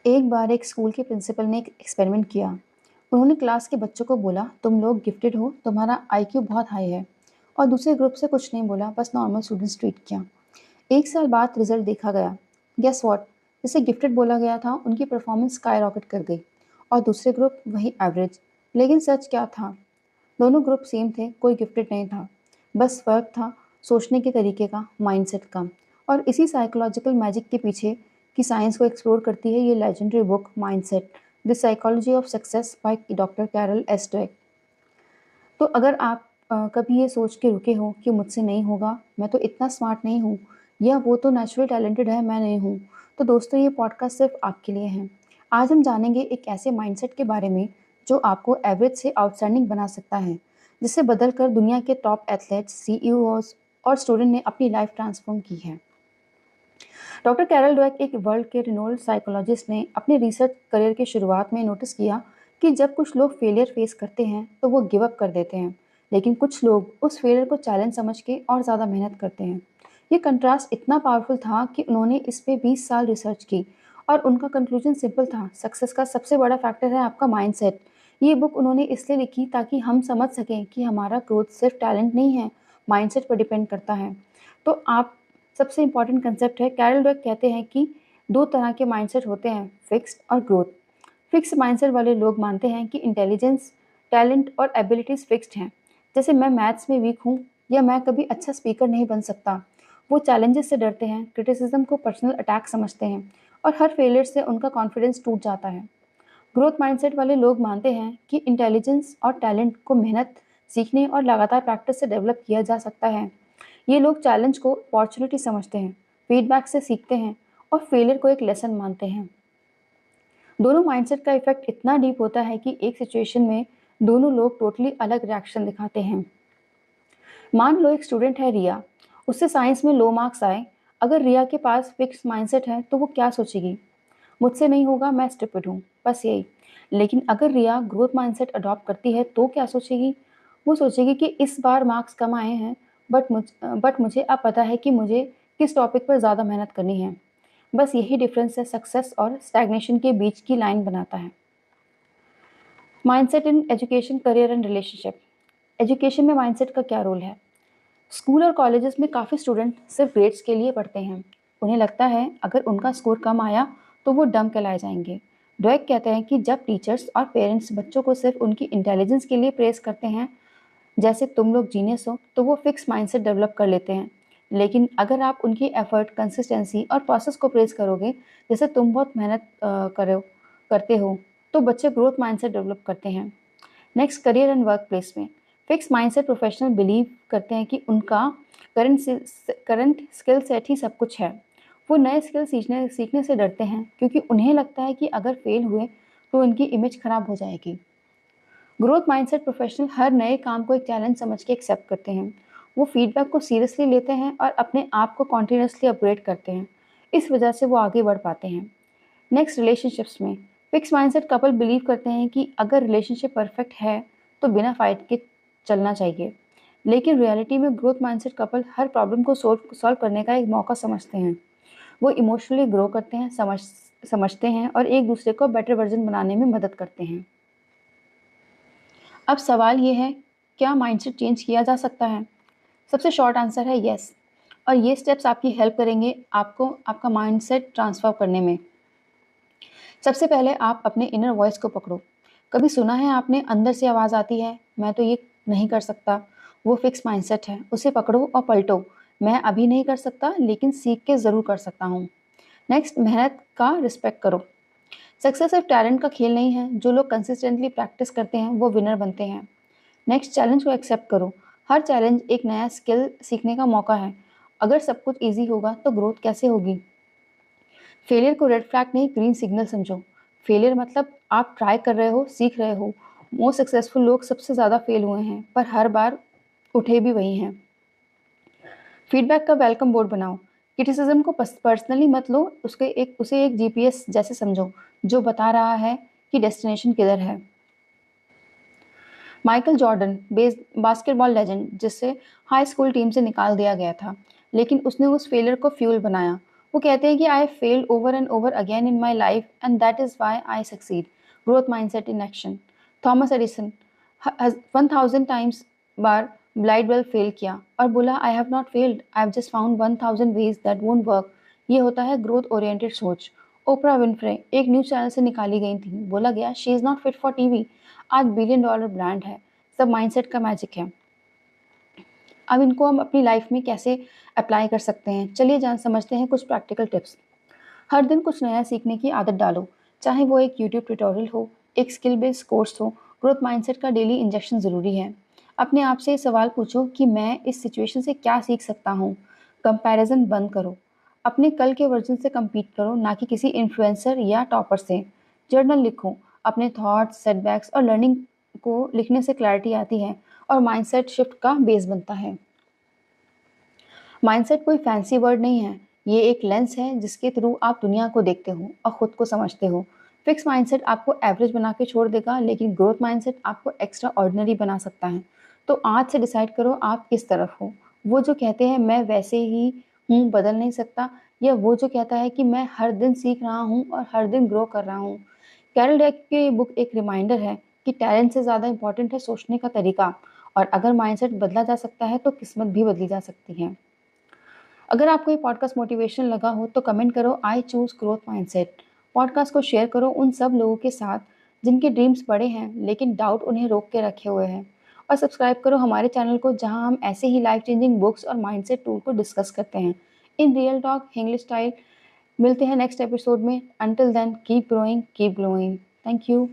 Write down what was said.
एक बार एक स्कूल के प्रिंसिपल ने एक एक्सपेरिमेंट किया। उन्होंने क्लास के बच्चों को बोला, तुम लोग गिफ्टेड हो, तुम्हारा आईक्यू बहुत हाई है। और दूसरे ग्रुप से कुछ नहीं बोला, बस नॉर्मल स्टूडेंट्स ट्रीट किया। एक साल बाद रिजल्ट देखा गया। Guess what? जिसे गिफ्टेड बोला गया था उनकी परफॉर्मेंस स्काई रॉकेट कर गई, और दूसरे ग्रुप वही एवरेज। लेकिन सच क्या था? दोनों ग्रुप सेम थे, कोई गिफ्टेड नहीं था। बस फर्क था सोचने के तरीके का, माइंडसेट का। और इसी साइकोलॉजिकल मैजिक के पीछे की साइंस को एक्सप्लोर करती है ये legendary book mindset, the psychology of success by doctor Carol S Dweck. तो अगर आप कभी ये सोच के रुके हो कि मुझसे नहीं होगा, मैं तो इतना स्मार्ट नहीं हूँ, या वो तो नेचुरली टैलेंटेड है, मैं नहीं हूँ, तो दोस्तों ये पॉडकास्ट सिर्फ आपके लिए है। आज हम जानेंगे एक ऐसे माइंडसेट के बारे में जो आपको एवरेज से आउटस्टैंडिंग बना सकता है, जिसे बदल कर दुनिया के टॉप एथलीट्स, सीईओज और स्टूडेंट ने अपनी लाइफ ट्रांसफॉर्म की है। डॉक्टर कैरल डवेक, एक वर्ल्ड के रिनोल्ड साइकोलॉजिस्ट, ने अपने रिसर्च करियर की शुरुआत में नोटिस किया कि जब कुछ लोग फेलियर फेस करते हैं तो वो गिव अप कर देते हैं, लेकिन कुछ लोग उस फेलियर को चैलेंज समझ के और ज़्यादा मेहनत करते हैं। ये कंट्रास्ट इतना पावरफुल था कि उन्होंने इस पे 20 साल रिसर्च की, और उनका कंक्लूजन सिंपल था, सक्सेस का सबसे बड़ा फैक्टर है आपका माइंडसेट। ये बुक उन्होंने इसलिए लिखी ताकि हम समझ सकें कि हमारा ग्रोथ सिर्फ टैलेंट नहीं है, माइंडसेट पर डिपेंड करता है। तो आप सबसे इम्पॉर्टेंट कंसेप्ट है, कैरल डवेक कहते हैं कि दो तरह के माइंडसेट होते हैं, फिक्स्ड और ग्रोथ। फिक्स माइंडसेट वाले लोग मानते हैं कि इंटेलिजेंस, टैलेंट और एबिलिटीज फिक्स्ड हैं। जैसे मैं मैथ्स में वीक हूँ, या मैं कभी अच्छा स्पीकर नहीं बन सकता। वो चैलेंजेस से डरते हैं, क्रिटिसिज्म को पर्सनल अटैक समझते हैं, और हर फेलियर से उनका कॉन्फिडेंस टूट जाता है। ग्रोथ माइंडसेट वाले लोग मानते हैं कि इंटेलिजेंस और टैलेंट को मेहनत, सीखने और लगातार प्रैक्टिस से डेवलप किया जा सकता है। ये लोग चैलेंज को अपॉर्चुनिटी समझते हैं, फीडबैक से सीखते हैं, और फेलियर को एक लेसन मानते हैं। दोनों माइंडसेट का इफेक्ट इतना डीप होता है कि एक सिचुएशन में दोनों लोग टोटली अलग रिएक्शन दिखाते हैं। मान लो एक स्टूडेंट है रिया, उससे साइंस में लो मार्क्स आए। अगर रिया के पास फिक्स माइंडसेट है तो वो क्या सोचेगी? मुझसे नहीं होगा, मैं स्टूपिड हूँ, बस यही। लेकिन अगर रिया ग्रोथ माइंडसेट अडॉप्ट करती है तो क्या सोचेगी? वो सोचेगी कि इस बार मार्क्स कम आए हैं, बट मुझे अब पता है कि मुझे किस टॉपिक पर ज़्यादा मेहनत करनी है। बस यही डिफरेंस है, सक्सेस और स्टैग्नेशन के बीच की लाइन बनाता है। Mindset in education, career and relationship. Education में माइंडसेट का क्या रोल है? स्कूल और कॉलेजेस में काफ़ी स्टूडेंट सिर्फ ग्रेड्स के लिए पढ़ते हैं। उन्हें लगता है अगर उनका स्कोर कम आया तो वो डम कहलाए जाएंगे। ड्वेक कहते हैं कि जब टीचर्स और पेरेंट्स बच्चों को सिर्फ उनकी इंटेलिजेंस के लिए प्रेस करते हैं, जैसे तुम लोग जीनियस हो, तो वो फिक्स माइंडसेट डेवलप कर लेते हैं। लेकिन अगर आप उनकी एफर्ट, कंसिस्टेंसी और प्रोसेस को प्रेस करोगे, जैसे तुम बहुत मेहनत करते हो, तो बच्चे ग्रोथ माइंडसेट डेवलप करते हैं। Next, career and work place में फिक्स माइंडसेट प्रोफेशनल बिलीव करते हैं कि उनका करंट स्किल सेट ही सब कुछ है। वो नए स्किल सीखने सीखने से डरते हैं क्योंकि उन्हें लगता है कि अगर फेल हुए तो उनकी इमेज खराब हो जाएगी। ग्रोथ माइंडसेट प्रोफेशनल हर नए काम को एक चैलेंज समझ के एक्सेप्ट करते हैं। वो फीडबैक को सीरियसली लेते हैं और अपने आप को कॉन्टिन्यूसली अपग्रेड करते हैं। इस वजह से वो आगे बढ़ पाते हैं। नेक्स्ट, रिलेशनशिप्स में फिक्स माइंडसेट कपल बिलीव करते हैं कि अगर रिलेशनशिप परफेक्ट है तो बिना फाइट के चलना चाहिए। लेकिन रियलिटी में ग्रोथ माइंडसेट कपल हर प्रॉब्लम को सॉल्व करने का एक मौका समझते हैं। वो इमोशनली ग्रो करते हैं, समझते हैं और एक दूसरे को बेटर वर्जन बनाने में मदद करते हैं। अब सवाल ये है, क्या माइंडसेट चेंज किया जा सकता है? सबसे शॉर्ट आंसर है यस। और ये स्टेप्स आपकी हेल्प करेंगे आपको आपका माइंडसेट ट्रांसफॉर्म करने में। सबसे पहले आप अपने इनर वॉइस को पकड़ो। कभी सुना है आपने, अंदर से आवाज़ आती है, मैं तो ये नहीं कर सकता। वो फिक्स माइंडसेट है, उसे पकड़ो और पलटो। मैं अभी नहीं कर सकता, लेकिन सीख के ज़रूर कर सकता हूँ। नेक्स्ट, मेहनत का रिस्पेक्ट करो। सक्सेस सिर्फ टैलेंट का खेल नहीं है, जो लोग कंसिस्टेंटली प्रैक्टिस करते हैं वो विनर बनते हैं। नेक्स्ट, चैलेंज को एक्सेप्ट करो। हर चैलेंज एक नया स्किल सीखने का मौका है। अगर सब कुछ ईजी होगा तो ग्रोथ कैसे होगी? फेलियर को रेड फ्लैग नहीं, ग्रीन सिग्नल समझो। फेलियर मतलब आप ट्राई कर रहे हो, सीख रहे हो। मोस्ट सक्सेसफुल लोग सबसे ज़्यादा फेल हुए हैं, पर हर बार उठे भी वही हैं। फीडबैक का वेलकम बोर्ड बनाओ। क्रिटिसिज्म को पर्सनली मत लो, उसे एक जीपीएस जैसे समझो, जो बता रहा है कि डेस्टिनेशन किधर है। माइकल जॉर्डन, बास्केटबॉल लेजेंड, जिसे हाई स्कूल टीम से निकाल दिया गया था, लेकिन उसने उस फेलियर को फ्यूल बनाया। वो कहते हैं कि I failed over and over again in my life and that is why I succeed. Growth mindset in action. Thomas Edison 1000 times bar light bulb fail किया और बोला I have not failed, I have just found 1000 ways that won't work. ये होता है growth oriented सोच। Oprah Winfrey एक news channel से निकाली गई थी। बोला गया she is not fit for TV. आज $1 बिलियन ब्रांड है। सब माइंडसेट का मैजिक है। अब इनको हम अपनी लाइफ में कैसे अप्लाई कर सकते हैं, चलिए जान समझते हैं कुछ प्रैक्टिकल टिप्स। हर दिन कुछ नया सीखने की आदत डालो, चाहे वो एक यूट्यूब ट्यूटोरियल हो, एक स्किल बेस्ड कोर्स हो। ग्रोथ माइंडसेट का डेली इंजेक्शन ज़रूरी है। अपने आप से सवाल पूछो कि मैं इस सिचुएशन से क्या सीख सकता हूँ। कंपैरिजन बंद करो। अपने कल के वर्जन से compete करो, ना कि किसी इन्फ्लुएंसर या टॉपर से। जर्नल लिखो। अपने थॉट्स, सेटबैक्स और लर्निंग को लिखने से क्लैरिटी आती है और माइंडसेट शिफ्ट का बेस बनता है। माइंडसेट कोई फैंसी वर्ड नहीं है, ये एक लेंस है जिसके थ्रू आप दुनिया को देखते हो और खुद को समझते हो। फिक्स माइंडसेट आपको एवरेज बना के छोड़ देगा, लेकिन ग्रोथ माइंडसेट आपको एक्स्ट्रा ऑर्डिनरी बना सकता है। तो आज से डिसाइड करो आप किस तरफ हो। वो जो कहते हैं मैं वैसे ही हूँ, बदल नहीं सकता, या वो जो कहता है कि मैं हर दिन सीख रहा हूँ और हर दिन ग्रो कर रहा हूँ। कैरल डेक की बुक एक रिमाइंडर है कि टैलेंट से ज़्यादा इंपॉर्टेंट है सोचने का तरीका, और अगर माइंडसेट बदला जा सकता है तो किस्मत भी बदली जा सकती है। अगर आपको ये पॉडकास्ट मोटिवेशन लगा हो तो कमेंट करो I choose growth mindset. Podcast को शेयर करो उन सब लोगों के साथ जिनके ड्रीम्स बड़े हैं लेकिन डाउट उन्हें रोक के रखे हुए हैं। और सब्सक्राइब करो हमारे चैनल को, जहां हम ऐसे ही लाइफ चेंजिंग बुक्स और माइंडसेट टूल को डिस्कस करते हैं in real talk English style. मिलते हैं नेक्स्ट एपिसोड में। Until then keep growing keep glowing. Thank you.